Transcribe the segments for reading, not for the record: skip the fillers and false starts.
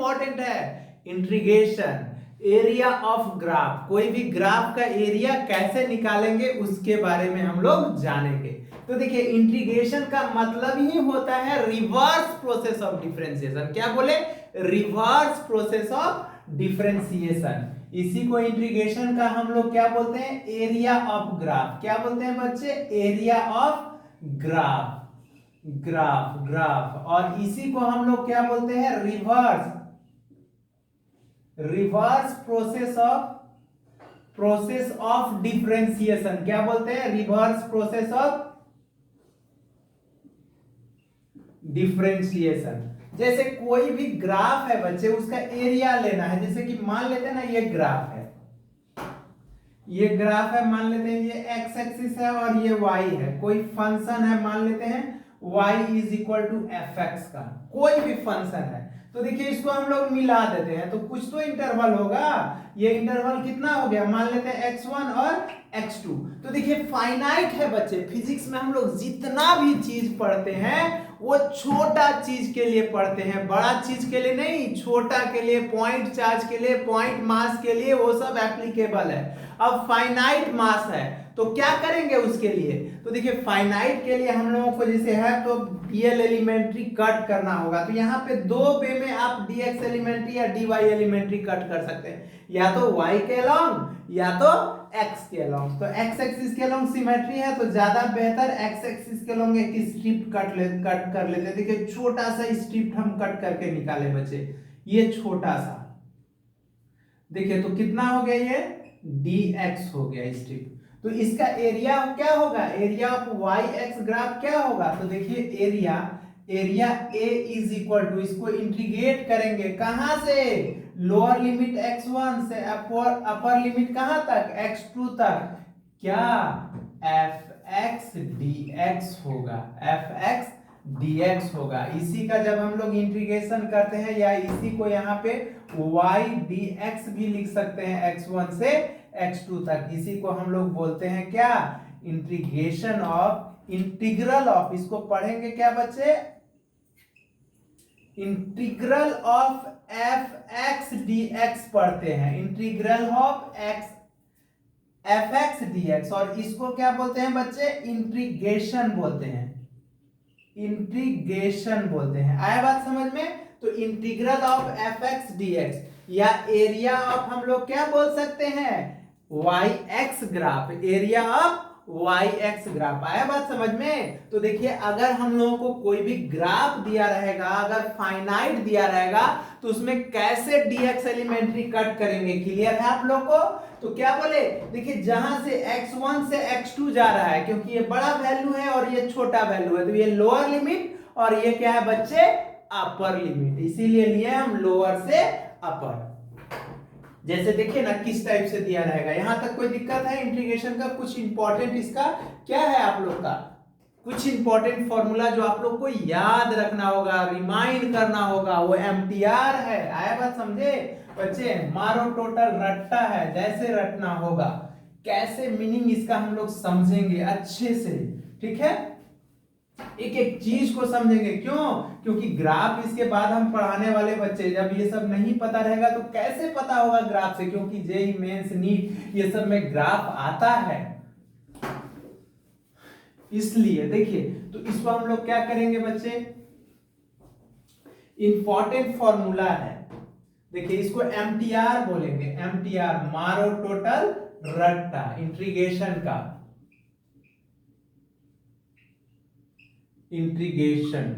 Important है, integration area of graph, कोई भी ग्राफ का एरिया कैसे निकालेंगे उसके बारे में हम लोग जानेंगे। तो देखिए इंटीग्रेशन का मतलब ही होता है रिवर्स प्रोसेस ऑफ डिफरेंशिएशन। क्या बोले? Reverse process of differentiation. इसी को इंटीग्रेशन का हम लोग क्या बोलते हैं? Area of graph. क्या बोलते हैं बच्चे? Area of graph, graph. और इसी को हम लोग क्या बोलते हैं? Reverse process of differentiation. क्या बोलते हैं? Reverse process of differentiation. जैसे कोई भी ग्राफ है बच्चे, उसका एरिया लेना है। जैसे कि मान लेते हैं ना, ये ग्राफ है, ये ग्राफ है, मान लेते हैं ये एक्स एक्सिस है और ये वाई है। कोई फंक्शन है, मान लेते हैं y is equal to f x का, कोई भी फंक्शन है। तो देखिए इसको हम लोग मिला देते हैं तो कुछ तो इंटरवल होगा। ये इंटरवल कितना हो गया? मान लेते हैं x1 और x2। तो देखिए फाइनाइट है बच्चे, फिजिक्स में हम लोग जितना भी चीज पढ़ते हैं वो छोटा चीज के लिए पढ़ते हैं, बड़ा चीज के लिए नहीं। छोटा के लिए, पॉइंट चार्ज के लिए, पॉइंट मास के लिए वो सब एप्लीकेबल है। अब फाइनाइट मास है तो क्या करेंगे उसके लिए? तो देखिए फाइनाइट के लिए हम लोगों को जैसे है तो डीएल एलिमेंट्री कट करना होगा। तो यहाँ पे दो वे में आप डीएक्स एलिमेंट्री या डीवाई एलिमेंट्री कट कर सकते हैं, या तो y के अलोंग या तो x के अलोंग। तो x एक्सिस के अलोंग सिमेट्री है तो ज्यादा बेहतर x एक्सिस के अलोंग एक स्ट्रिप कट कर लेते हैं। देखिए छोटा सा स्ट्रिप हम कट करके निकाले बच्चे, ये छोटा सा, देखिए तो कितना हो गया? ये dx हो गया स्ट्रिप। तो इसका एरिया क्या होगा? Area of y x graph क्या होगा? तो देखिए area A is equal to, इसको इंटीग्रेट करेंगे कहां से? लोअर लिमिट x1 से अपर लिमिट कहां तक? x2 तक। क्या? fx dx होगा, fx dx होगा। इसी का जब हम लोग इंटीग्रेशन करते हैं, या इसी को यहाँ पे y dx भी लिख सकते हैं, x1 से x2 तक। इसी को हम लोग बोलते हैं क्या? इंटीग्रेशन ऑफ, इंटीग्रल ऑफ, इसको पढ़ेंगे क्या बच्चे? Integral of f x d x पढ़ते हैं, integral of x F x d x. और इसको क्या बोलते हैं बच्चे? इंटीग्रेशन बोलते हैं, इंटीग्रेशन बोलते हैं। आया बात समझ में? तो integral of f x d x या एरिया ऑफ हम लोग क्या बोल सकते हैं? Y x graph, area of y x graph. आया बात समझ में? तो देखिए अगर हम लोगों को कोई भी ग्राफ दिया रहेगा, अगर फाइनाइट दिया रहेगा, तो उसमें कैसे डीएक्स एलिमेंट्री कट करेंगे? क्लियर है आप लोग को? तो क्या बोले? देखिए जहां से x1 से x2 जा रहा है, क्योंकि ये बड़ा वैल्यू है और ये छोटा वैल्यू है, तो ये लोअर लिमिट और ये क्या है बच्चे? Upper limit. इसीलिए लिए हम लोअर से अपर। जैसे देखिए ना किस टाइप से दिया रहेगा। यहां तक कोई दिक्कत है इंटीग्रेशन का? कुछ इंपॉर्टेंट इसका क्या है आप लोग का? कुछ इंपॉर्टेंट फॉर्मूला जो आप लोग को याद रखना होगा, रिमाइंड करना होगा, वो एमटीआर है। आया बात समझे बच्चे? मारो टोटल रट्टा है, जैसे रटना होगा, कैसे मीनिंग इसका हम लोग समझेंगे अच्छे से, ठीक है? एक एक चीज को समझेंगे। क्यों? क्योंकि ग्राफ इसके बाद हम पढ़ाने वाले बच्चे, जब ये सब नहीं पता रहेगा तो कैसे पता होगा ग्राफ से? क्योंकि जेईई मेंस नीट ये सब में ग्राफ आता है, इसलिए देखिए। तो इसको हम लोग क्या करेंगे बच्चे? इंपॉर्टेंट फॉर्मूला है, देखिए इसको एमटीआर बोलेंगे, एमटीआर मारो टोटल रट्टा, इंटीग्रेशन का, इंटीग्रेशन।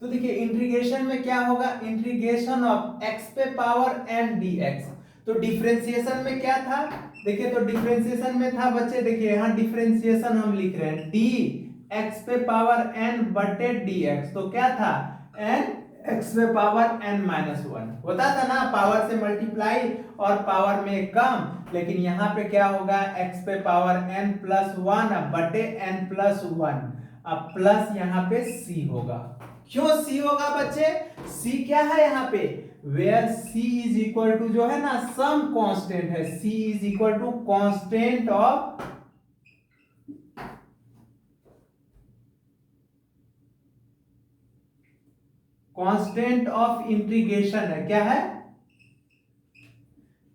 तो देखिए इंटीग्रेशन में क्या होगा? इंटीग्रेशन ऑफ x पे पावर n dx। तो डिफरेंशिएशन में क्या था? देखिए तो डिफरेंशिएशन में था बच्चे, देखिए यहां डिफरेंशिएशन हम लिख रहे हैं dx पे पावर n बटे dx। तो क्या था? n x पे पावर n माइनस 1 होता था ना, पावर से मल्टीप्लाई और पावर में कम। लेकिन यहाँ पे क्या होगा? x पे पावर n प्लस 1 बटे n प्लस 1, अब प्लस यहाँ पे c होगा। क्यों c होगा बच्चे? c क्या है यहाँ पे? Where c is equal to जो है ना सम कांस्टेंट है, c is equal to constant of constant of integration है, क्या है?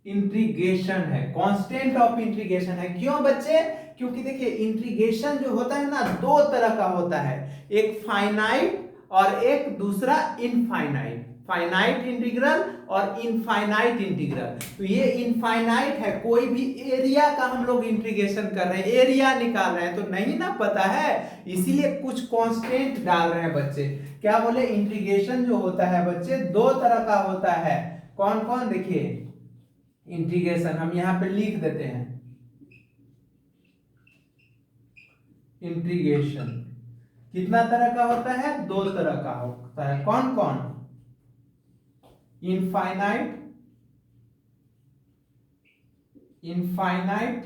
इंटीग्रेशन है, कांस्टेंट ऑफ इंटीग्रेशन है। क्यों बच्चे? क्योंकि देखिए इंटीग्रेशन जो होता है ना दो तरह का होता है, एक फाइनाइट और एक दूसरा इनफाइनाइट। फाइनाइट इंटीग्रल और इनफाइनाइट इंटीग्रल। तो ये इनफाइनाइट है, कोई भी एरिया का हम लोग इंटीग्रेशन कर रहे हैं, एरिया निकाल रहे हैं, तो नहीं ना पता है, इसीलिए कुछ कांस्टेंट डाल रहे हैं बच्चे। क्या बोले? इंटीग्रेशन जो होता है बच्चे दो तरह का होता है। कौन कौन? देखिए इंटीग्रेशन हम यहां पे लिख देते हैं, इंटीग्रेशन कितना तरह का होता है? दो तरह का होता है। कौन कौन? इनफाइनाइट, इनफाइनाइट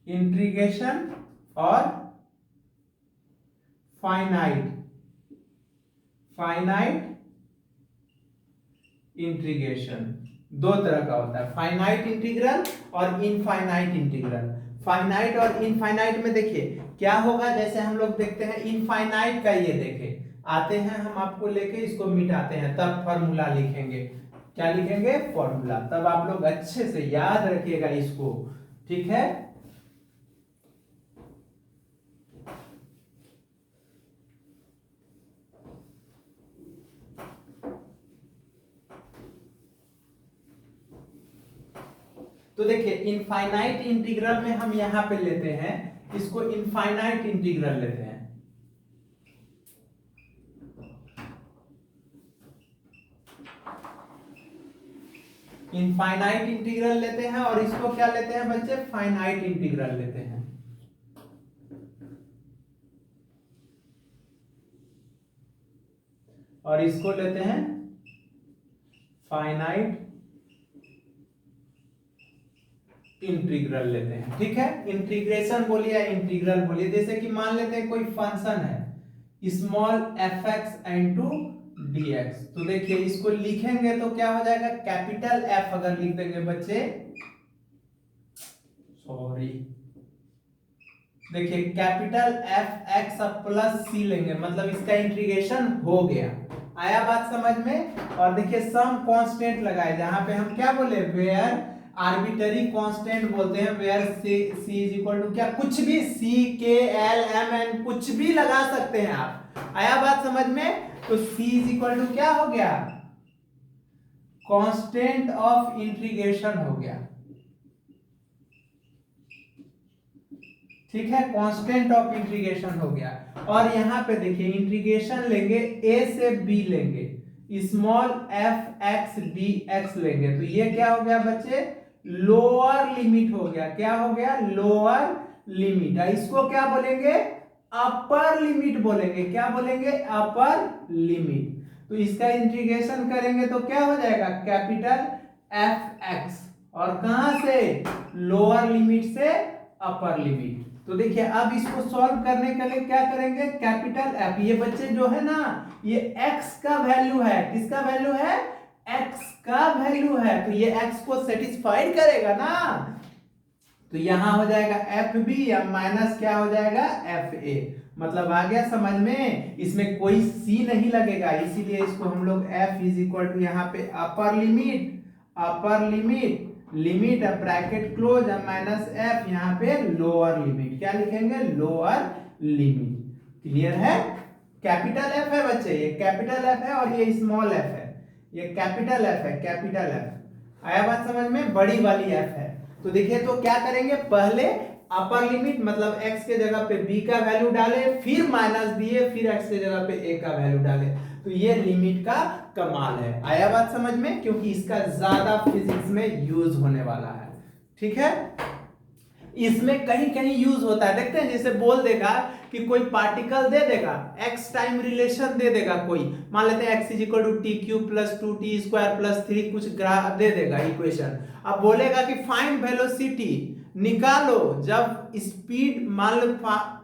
इंटीग्रेशन और फाइनाइट, फाइनाइट इंटीग्रेशन। दो तरह का होता है, फाइनाइट इंटीग्रल और इनफाइनाइट इंटीग्रल। फाइनाइट और इनफाइनाइट में देखिए क्या होगा, जैसे हम लोग देखते हैं इनफाइनाइट का, ये देखे आते हैं हम आपको लेके इसको मिटाते हैं, तब फॉर्मूला लिखेंगे। क्या लिखेंगे? फॉर्मूला। तब आप लोग अच्छे से याद रखिएगा इसको, ठीक है? तो देखिए इनफाइनाइट इंटीग्रल में हम यहां पे लेते हैं, इसको इनफाइनाइट इंटीग्रल लेते हैं। इनफाइनाइट इंटीग्रल लेते हैं और इसको क्या लेते हैं बच्चे? फाइनाइट इंटीग्रल लेते हैं। और इसको लेते हैं फाइनाइट इंटीग्रल लेते हैं, ठीक है? इंटीग्रेशन बोलिए या इंटीग्रल बोलिए। जैसे कि मान लेते हैं कोई फंक्शन है small F x into dx, तो देखिए इसको लिखेंगे तो क्या हो जाएगा? कैपिटल एफ अगर लिख देंगे बच्चे, सॉरी, देखिए कैपिटल एफ एक्स प्लस सी लेंगे, मतलब इसका इंटीग्रेशन हो गया। आया बात समझ में? और देखिए सम कांस्टेंट लगाए, जहां पे हम क्या बोले? वेयर आर्बिटरी कांस्टेंट बोलते हैं, where c is equal to क्या? कुछ भी, सी के एल एम एन कुछ भी लगा सकते हैं आप। आया बात समझ में? तो c इज इक्वल टू क्या हो गया? कांस्टेंट ऑफ इंटीग्रेशन हो गया, ठीक है? कांस्टेंट ऑफ इंटीग्रेशन हो गया। और यहां पे देखिए इंटीग्रेशन लेंगे, a से b लेंगे, small F x d x लेंगे, तो ये क्या हो गया बच्चे? लोअर लिमिट हो गया। क्या हो गया? Lower limit. इसको क्या बोलेंगे? अपर लिमिट बोलेंगे। क्या बोलेंगे? Upper limit. तो इसका इंटीग्रेशन करेंगे तो क्या हो जाएगा? कैपिटल एफ एक्स, और कहां से? लोअर लिमिट से अपर लिमिट। तो देखिए अब इसको सॉल्व करने के लिए क्या करेंगे? कैपिटल एफ, ये बच्चे जो है ना, ये एक्स का वैल्यू है। किसका वैल्यू है? एक्स का वैल्यू है, तो ये एक्स को सेटिस्फाइड करेगा ना, तो यहां हो जाएगा एफ बी या माइनस क्या हो जाएगा? F A. मतलब आ गया समझ में? इसमें कोई सी नहीं लगेगा, इसीलिए इसको हम लोग एफ इज इक्वल टू यहाँ पे upper limit, upper limit, limit bracket close minus F, यहाँ पे लोअर लिमिट। क्या लिखेंगे? Lower limit. क्लियर है? कैपिटल एफ है बच्चे, ये कैपिटल एफ है और ये स्मॉल एफ है, ये कैपिटल एफ है, कैपिटल एफ। आया बात समझ में? बड़ी वाली एफ है। तो देखिए तो क्या करेंगे? पहले अपर लिमिट मतलब x के जगह पे b का वैल्यू डाले, फिर माइनस दिए, फिर x के जगह पे a का वैल्यू डाले, तो ये लिमिट का कमाल है। आया बात समझ में? क्योंकि इसका ज्यादा फिजिक्स में यूज होने वाला है, ठीक है? इसमें कहीं कहीं यूज होता है, देखते हैं, जैसे बोल देगा कि कोई पार्टिकल दे देगा, x टाइम रिलेशन दे देगा, कोई मान लेते हैं x is equal to t cube plus 2t square plus 3 कुछ ग्राफ दे देगा इक्वेशन। अब बोलेगा कि फाइंड वेलोसिटी, निकालो जब स्पीड, मान लो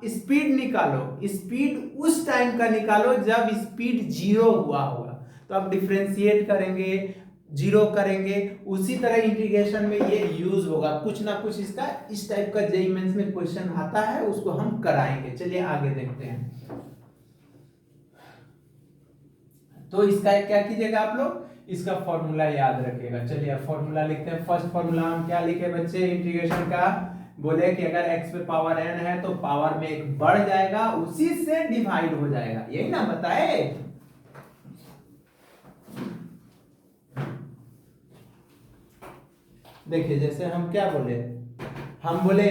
स्पीड निकालो, स्पीड उस टाइम का निकालो जब स्पीड 0 हुआ होगा, तो आप डिफरेंशिएट करेंगे, 0 करेंगे, उसी तरह इंटीग्रेशन में ये यूज होगा। कुछ ना कुछ इसका इस टाइप का जेईई मेंस में क्वेश्चन आता है, उसको हम कराएंगे। चलिए आगे देखते हैं। तो इसका क्या कीजिएगा आप लोग, इसका फॉर्मूला याद रखिएगा। चलिए अब फॉर्मूला लिखते हैं। फर्स्ट फॉर्मूला हम क्या लिखे बच्चे इंटीग्रेशन का, बोले कि अगर x पे पावर n है तो पावर में एक बढ़ जाएगा, उसी से डिवाइड हो जाएगा, यही ना बताए। देखिए जैसे हम क्या बोले, हम बोले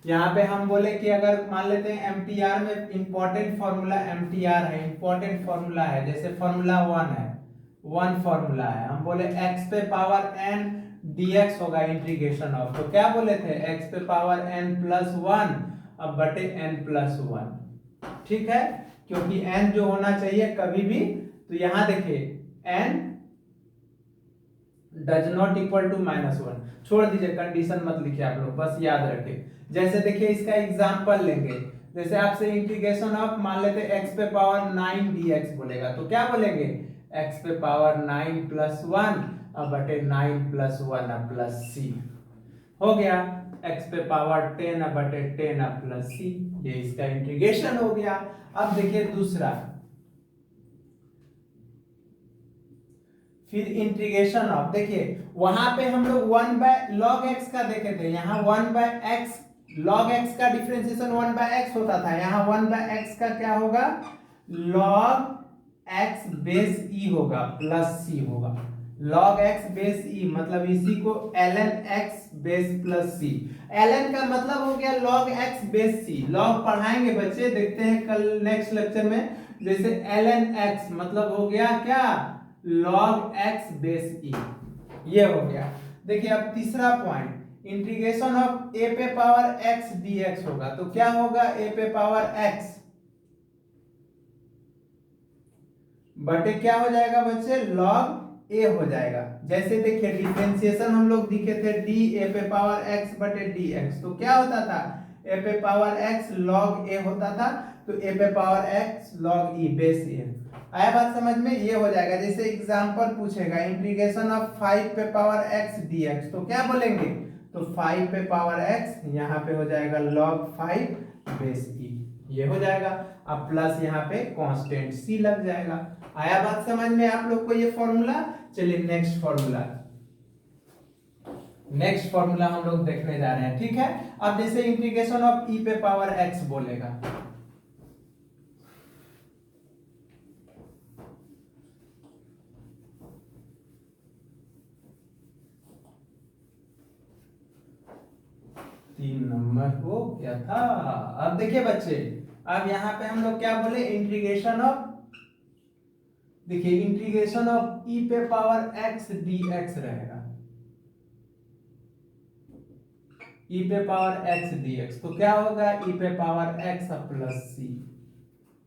यहाँ पे हम बोले कि अगर मान लेते हैं एमटीआर में इंपॉर्टेंट फॉर्मूला एमटीआर है, इंपॉर्टेंट फॉर्मूला है, जैसे फॉर्मूला 1 है, 1 फॉर्मूला है, हम बोले x पे पावर n dx होगा इंटीग्रेशन ऑफ, तो क्या बोले थे x पे पावर n प्लस 1 अब बटे n प्लस 1, ठीक है, क्योंकि n जो होना चाहिए कभी भी, तो यहां देखिए n does not equal to -1, छोड़ दीजिए, कंडीशन मत लिखिए आप लोग, बस याद रखिए। जैसे देखिए इसका एग्जांपल लेंगे, जैसे आपसे इंटीग्रेशन ऑफ मान लेते x पे पावर 9 dx बोलेगा, तो क्या बोलेंगे x पे पावर 9 प्लस 1 अब बटे 9 प्लस 1 अब प्लस c हो गया, x पे पावर 10 अब बटे 10 अब प्लस c, ये इसका इंटीग्रेशन हो गया। अब देखिए दूसरा, फिर इंटीग्रेशन ऑफ, देखिए वहां पे हम लोग 1 बाय log x का देखे थे, यहाँ 1 बाय x log x का डिफरेंशिएशन 1 बाय x होता था, यहाँ 1 बाय x का क्या होगा log x बेस e होगा प्लस c होगा, log x बेस e मतलब इसी को ln x base plus c, ln का मतलब हो गया log x base c, log पढ़ाएंगे बच्चे, देखते हैं कल नेक्स्ट लेक्चर में, जैसे ln x मतलब हो गया क्या log x बेस e, ये हो गया। देखिए अब तीसरा पॉइंट, इंटीग्रेशन ऑफ a पे पावर x dx होगा, तो क्या होगा a पे पावर x बटे क्या हो जाएगा बच्चे log a हो जाएगा। जैसे देखिए डिफरेंशिएशन हम लोग दिखे थे d a पे पावर x बटे dx, तो क्या होता था a पे पावर x log a होता था, तो a पे power x log e base e, आया बात समझ में, ये हो जाएगा। जैसे एग्जांपल पूछेगा इंटीग्रेशन ऑफ 5 पे पावर x dx, तो क्या बोलेंगे, तो 5 पे पावर x यहाँ पे हो जाएगा log 5 बेस e, ये हो जाएगा, अब प्लस यहाँ पे कांस्टेंट c लग जाएगा। आया बात समझ में आप लोग को ये फॉर्मूला। चलिए नेक्स्ट फॉर्मूला हम लोग देखने जा रहे हैं, ठीक है। अब जैसे इंटीग्रेशन ऑफ e पे पावर x बोलेगा, तीन नंबर हो गया था। अब देखिए बच्चे, अब यहाँ पे हम लोग क्या बोले इंटीग्रेशन ऑफ, देखिए इंटीग्रेशन ऑफ e पे पावर x dx रहेगा, e पे पावर x dx, तो क्या होगा e पे पावर x प्लस c।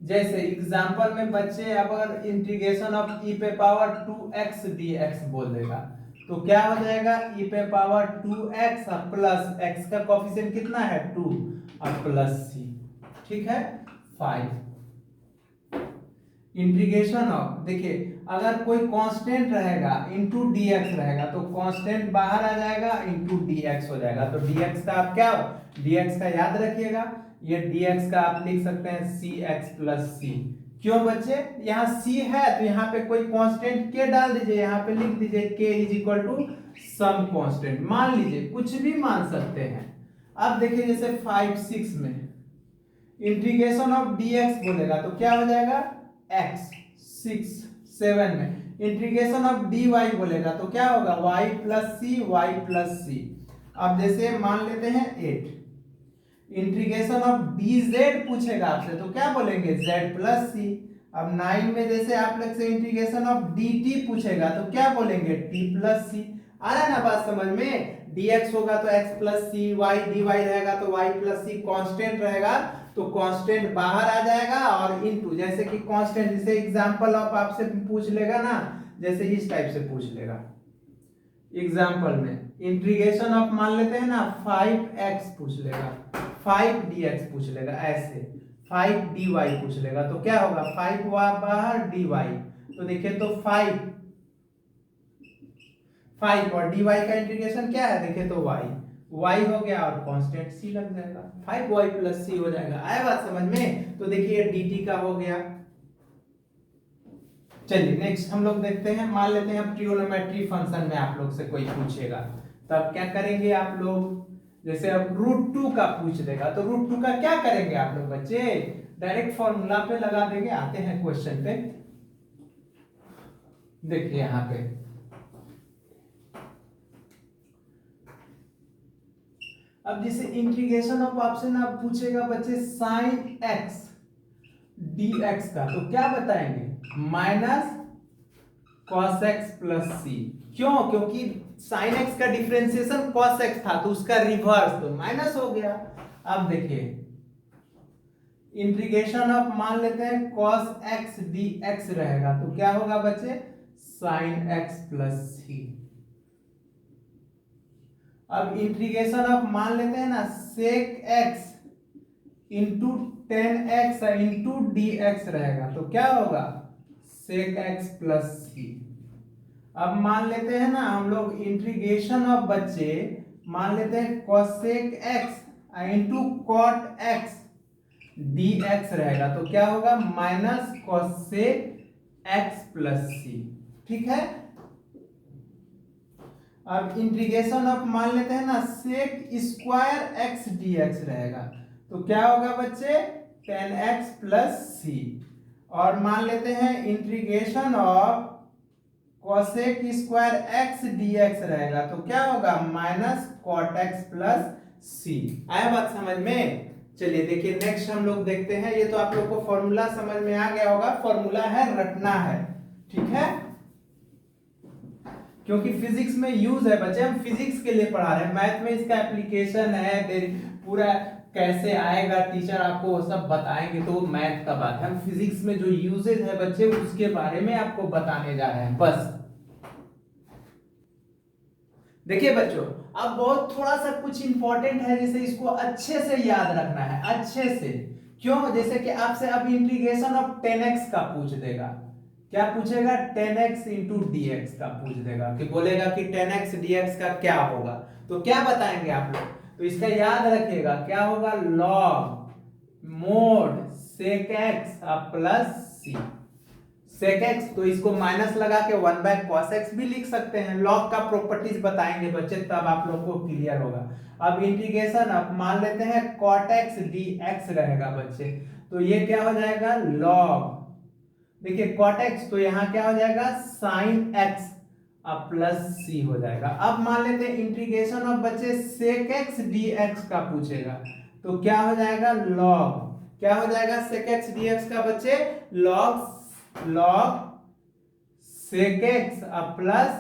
जैसे एग्जांपल में बच्चे अगर इंटीग्रेशन ऑफ e पे पावर 2x dx बोल देगा, तो क्या हो जाएगा e पे पावर 2x प्लस x का कोफिशिएंट कितना है 2 और प्लस c, ठीक है 5। इंटीग्रेशन ऑफ, देखिए अगर कोई कांस्टेंट रहेगा इनटू dx रहेगा, तो कांस्टेंट बाहर आ जाएगा इनटू dx हो जाएगा, तो dx का आप क्या dx का याद रखिएगा, ये dx का आप लिख सकते हैं cx प्लस c। क्यों बच्चे, यहाँ c है तो यहाँ पे कोई कांस्टेंट k डाल दीजिए, यहाँ पे लिख दीजिए k is equal to some constant, मान लीजिए कुछ भी मान सकते हैं। अब देखिए जैसे 5 6 में इंटीग्रेशन ऑफ dx बोलेगा, तो क्या हो जाएगा x, 6 7 में इंटीग्रेशन ऑफ dy बोलेगा, तो क्या होगा y प्लस c। अब जैसे मान लेते हैं 8, इंटीग्रेशन ऑफ dz पूछेगा आपसे, तो क्या बोलेंगे z प्लस c। अब 9 में जैसे आप लोग से इंटीग्रेशन ऑफ dt पूछेगा, तो क्या बोलेंगे t प्लस c। आ रहा है ना बात समझ में, dx होगा तो x plus c, y dy रहेगा तो y प्लस c, कांस्टेंट रहेगा तो कांस्टेंट बाहर आ जाएगा और इनटू, जैसे कि कांस्टेंट जैसे एग्जांपल ऑफ आपसे पूछ लेगा ना, जैसे इस टाइप से पूछ लेगा एग्जांपल में, इंटीग्रेशन ऑफ मान लेते हैं ना 5x पूछ लेगा, 5 dx पूछ लेगा, ऐसे 5 dy पूछ लेगा, तो क्या होगा 5 बाहर dy, तो देखिए तो 5 और dy का इंटीग्रेशन क्या है, देखिए तो y हो गया और कांस्टेंट c लग जाएगा, 5y प्लस c हो जाएगा। आया बात समझ में, तो देखिए dt का हो गया, चलिए नेक्स्ट हम लोग देखते हैं, मान लेते हैं अब ट्रिग्नोमेट्री फंक्शन में आप लोग से कोई पूछेगा, तब क्या करेंगे आप लोग, जैसे अब √2 का पूछ देगा तो √2 का क्या करेंगे आप लोग बच्चे, डायरेक्ट फॉर्मूला पे लगा देंगे। आते हैं क्वेश्चन पे, देखिए यहां पे अब जैसे इंटीग्रेशन ऑफ आपसे ना पूछेगा बच्चे साइन एक्स dx का, तो क्या बताएंगे माइनस cos x प्लस सी। क्यों? क्योंकि साइन एक्स का डिफरेंशिएशन cos x था तो उसका रिवर्स तो माइनस हो गया। अब देखिए इंटीग्रेशन ऑफ मान लेते हैं cos x dx रहेगा तो क्या होगा बच्चे sin x प्लस सी। अब इंटीग्रेशन ऑफ मान लेते हैं ना sec x into 10x into dx रहेगा तो क्या होगा sec x प्लस सी। अब मान लेते हैं ना हम लोग इंटीग्रेशन ऑफ बच्चे मान लेते हैं cosec x into cot x dx रहेगा तो क्या होगा माइनस cosec x प्लस सी। ठीक है। अब इंटीग्रेशन ऑफ मान लेते हैं ना sec स्क्वायर x dx रहेगा तो क्या होगा बच्चे 10x प्लस सी। और मान लेते हैं integration of cosec square x dx रहेगा तो क्या होगा माइनस cot x प्लस सी। आया बात समझ में? चलिए देखिए नेक्स्ट हम लोग देखते हैं, ये तो आप लोग को फॉर्मूला समझ में आ गया होगा, फॉर्मूला है रटना है। ठीक है, क्योंकि फिजिक्स में यूज है बच्चे, हम फिजिक्स के लिए पढ़ा रहे हैं, मैथ में इसका एप्लीकेशन है पूरा कैसे आएगा टीचर आपको वो सब बताएंगे तो वो मैथ का बात है। हम फिजिक्स में जो यूजेज है बच्चे उसके बारे में आपको बताने जा रहे हैं बस। देखिए बच्चों अब बहुत थोड़ा सा कुछ इंपॉर्टेंट है, जैसे इसको अच्छे से याद रखना है अच्छे से। क्यों? जैसे कि आपसे अब इंटीग्रेशन ऑफ 10x का पूछ देगा, क्या पूछेगा 10x इंटू dx का पूछ देगा, कि बोलेगा कि 10x dx का क्या होगा, तो क्या बताएंगे आप लोग, तो इसका याद रखिएगा क्या होगा log mod sec x plus C. sec x तो इसको माइनस लगा के 1 बाय cos x भी लिख सकते हैं, log का प्रॉपर्टीज बताएंगे बच्चे तब आप लोग को क्लियर होगा। अब इंटीग्रेशन अब मान लेते हैं cot x dx रहेगा बच्चे तो ये क्या हो जाएगा log, देखिए cot x तो यहाँ क्या हो जाएगा sin x अब प्लस सी हो जाएगा। अब मान लेते हैं इंटीग्रेशन ऑफ बच्चे sec x dx का पूछेगा तो क्या हो जाएगा log, क्या हो जाएगा sec x dx का बच्चे log sec x अब प्लस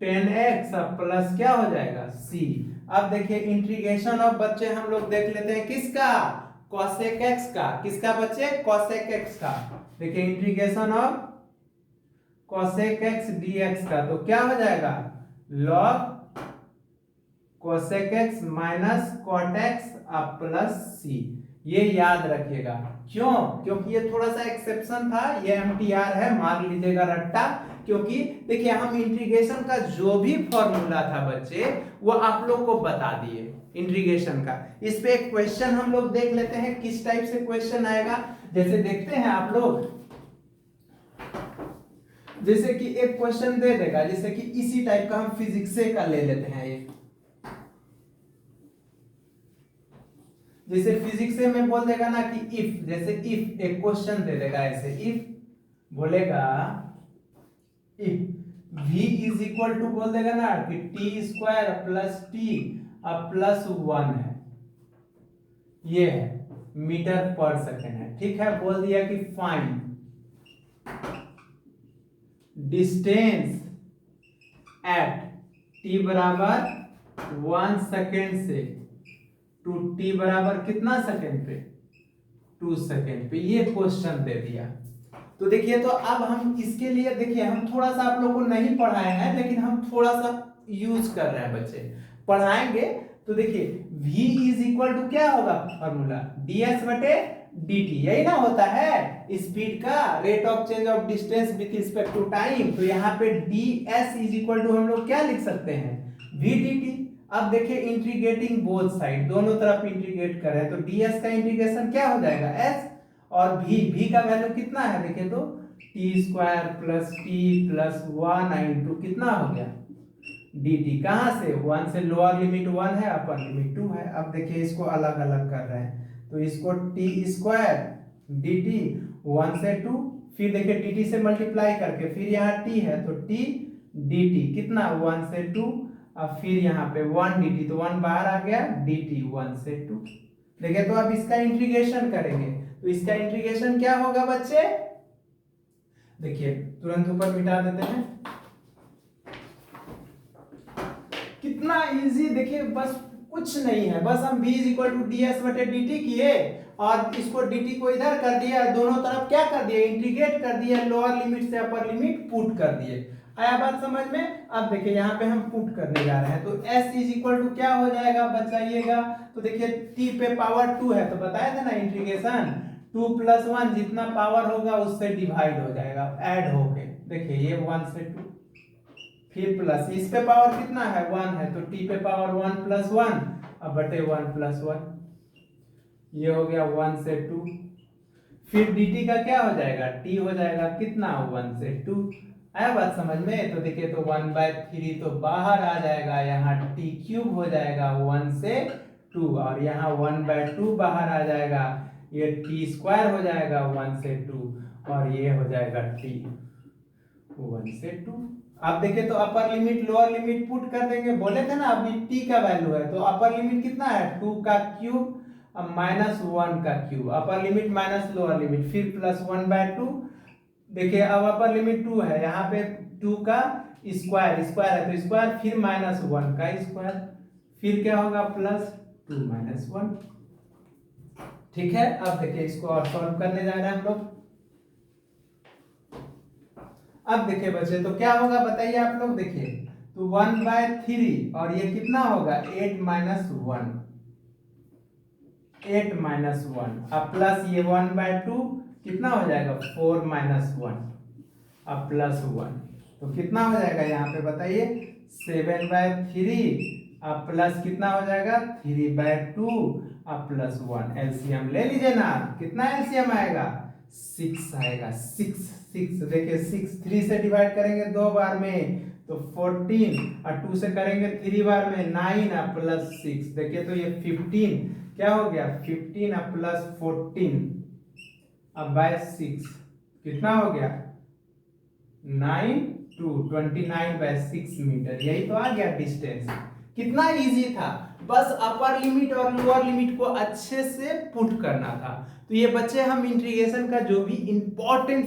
10x अब प्लस क्या हो जाएगा c। अब देखिए इंटीग्रेशन ऑफ बच्चे हम लोग देख लेते हैं किसका cosec x का, किसका बच्चे cosec x का। देखिए integration of cosec x dx का तो क्या हो जाएगा log cosec x minus cot x अब प्लस c। ये याद रखिएगा, क्यों? क्योंकि ये थोड़ा सा एक्सेप्शन था, ये MTR है, मार लीजिएगा रट्टा। क्योंकि देखिए हम इंटीग्रेशन का जो भी फॉर्मूला था बच्चे वो आप लोग को बता दिए इंटीग्रेशन का। इस पे एक क्वेश्चन हम लोग देख लेते हैं किस टाइप से क्वेश्चन आएगा। जैसे देखते हैं आप लोग, जैसे कि एक क्वेश्चन दे देगा जैसे कि इसी टाइप का हम फिजिक्स से का ले लेते हैं एक, जैसे फिजिक्स में बोल देगा ना कि इफ, जैसे इफ एक क्वेश्चन दे देगा ऐसे, इफ बोलेगा if v is equal to बोल देगा ना कि टी स्क्वायर प्लस टी अब प्लस 1 है, ये है मीटर पर सेकेंड है। ठीक है, बोल दिया कि फाइंड डिस्टेंस एट t बराबर 1 सेकेंड से टू t बराबर कितना सेकेंड पे 2 सेकेंड पे, ये क्वेश्चन दे दिया। तो देखिए तो अब हम इसके लिए देखिए हम थोड़ा सा आप लोगों को नहीं पढ़ाए हैं लेकिन हम थोड़ा सा यूज कर रहे हैं बच्चे, पढ़ाएंगे तो देखिए v इज इक्वल टू क्या होगा फॉर्मूला ds बटे dt, यही ना होता है स्पीड का rate of change of distance with respect to time. तो यहाँ पे ds इज इक्वल टू हम लोग क्या लिख सकते हैं v dt। अब देखिए इंटीग्रेटिंग बोथ साइड, दोनों तरफ इंटीग्रेट करें तो ds का इंटीग्रेशन क्या हो जाएगा s, और v का वैल्यू कितना है देखिए तो T square plus T plus 1 into कितना हो गया dt। कहाँ से 1 से लोअर लिमिट 1 है, अपर लिमिट 2 है। अब देखिए इसको अलग अलग कर रहे हैं, तो इसको टी स्क्वायर dt 1 से 2, फिर देखिए dt से मल्टीप्लाई करके फिर यहाँ t है तो t dt कितना 1 से 2, अब फिर यहाँ पे 1 dt तो 1 बाहर आ गया dt 1 से 2। देखिए तो अब इसका इंटीग्रेशन करेंगे, तो इसका इंटीग्रेशन क्या होगा बच्चे, देखिए तुरंत ऊपर मिटा देते हैं। कितना इजी, देखिए बस कुछ नहीं है, बस हम v equal to d s बटे डी टी किए और इसको dt को इधर कर दिया, दोनों तरफ क्या कर दिया इंटीग्रेट कर दिया, लोअर लिमिट से अपर लिमिट पुट कर दिए। आया बात समझ में। अब देखिए यहाँ पे हम पुट करने जा रहे हैं, तो s इज इक्वल टू क्या हो जाएगा बताइएगा, तो देखिए t पे पावर 2 है तो बताया था ना इंटीग्रेशन 2 प्लस 1 जितना पावर होगा उससे डिवाइड हो जाएगा ऐड होके। देखिए ये 1 से 2, फिर प्लस इस पे पावर कितना है 1 है तो t पे पावर 1 प्लस 1 अब बटे 1 प्लस 1, ये हो गया 1 से 2। फिर dt का क्या हो जाएगा t हो जाएगा कितना 1 से 2। आया बात समझ में। तो देखिए तो 1/3 तो बाहर आ जाएगा, यहाँ t क्यूब हो जाएगा 1 से 2 और यहाँ 1/2 बाहर आ जाएगा, ये t स्क्वायर हो जाएगा 1 से 2 और ये हो जाएगा t 1 से 2। आप देखिए तो upper limit lower limit put कर देंगे, बोले थे ना अभी t का वैल्यू है तो अपर लिमिट कितना है 2 का क्यूब अब माइनस 1 का cube, upper limit minus lower limit फिर प्लस 1/2। देखिए अब अपर लिमिट 2 है, यहाँ पे 2 का स्क्वायर स्क्वायर है तो स्क्वायर फिर माइनस 1 का स्क्वायर, फिर क्या होगा प्लस 2 माइनस 1। ठीक है, अब देखिए इसको और सॉल्व करने जा रहे हैं हम लोग। अब देखिए बच्चे तो क्या होगा बताइए आप लोग, देखिए तो 1/3 और ये कितना होगा 8 माइनस 1 अब प्लस ये 1/2 कितना हो जाएगा 4 माइनस 1 अब प्लस 1 तो कितना हो जाएगा यहाँ पे बताइए 7/3 अब प्लस कितना हो जाएगा 3/2 अब प्लस 1। एलसीएम ले लीजिए ना, कितना एलसीएम आएगा 6 आएगा। 6 देखिए 6 3 से डिवाइड करेंगे 2 बार में तो 14 और 2 से करेंगे 3 बार में 9 और प्लस 6 देखिए तो ये 15 क्या हो गया 15 और प्लस 14 अब बाय 6 कितना हो गया 9 to 29/6 मीटर, यही तो आ गया डिस्टेंस। कितना इजी था, बस अपर लिमिट और लोअर लिमिट को अच्छे से पुट करना था। तो ये बच्चे हम इंटीग्रेशन का जो भी इंपॉर्टेंट